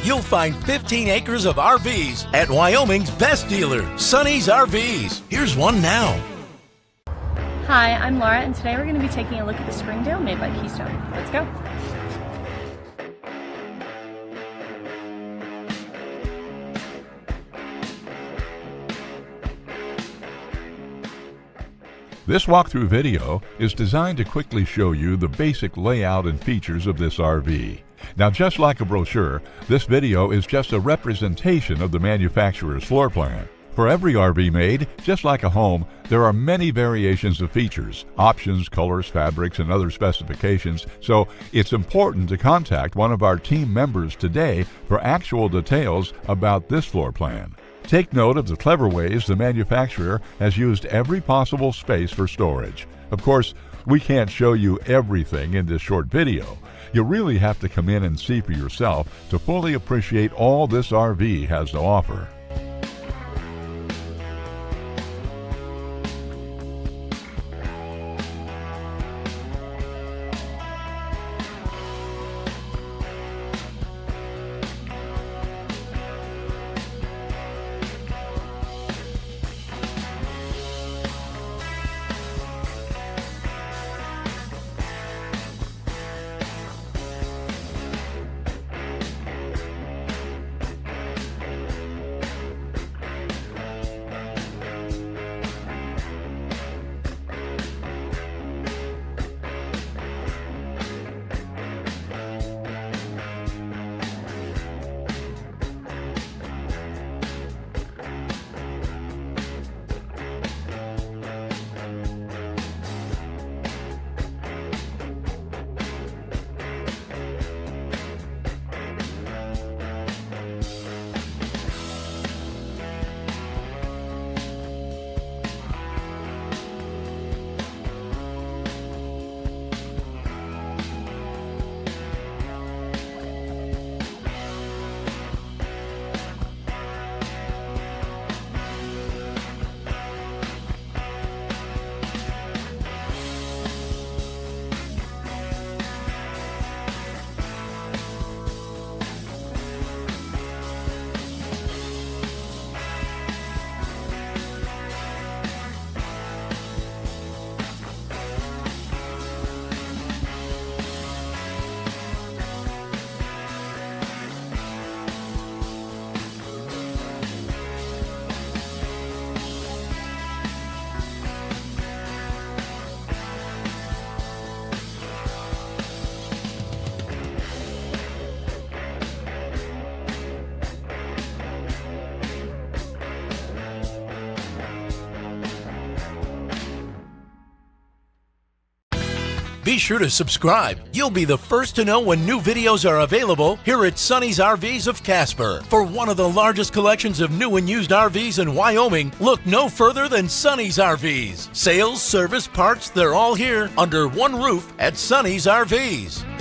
you'll find 15 acres of RVs at Wyoming's best dealer, Sonny's RVs. Here's one now. Hi, I'm Laura, and today we're going to be taking a look at the Springdale made by Keystone. Let's go. This walkthrough video is designed to quickly show you the basic layout and features of this RV. Now, just like a brochure, this video is just a representation of the manufacturer's floor plan. For every RV made, just like a home, there are many variations of features, options, colors, fabrics, and other specifications, so it's important to contact one of our team members today for actual details about this floor plan. Take note of the clever ways the manufacturer has used every possible space for storage. Of course, we can't show you everything in this short video. You really have to come in and see for yourself to fully appreciate all this RV has to offer. Be sure to subscribe. You'll be the first to know when new videos are available here at Sonny's RVs of Casper. For one of the largest collections of new and used RVs in Wyoming, look no further than Sonny's RVs. Sales, service, parts, they're all here under one roof at Sonny's RVs.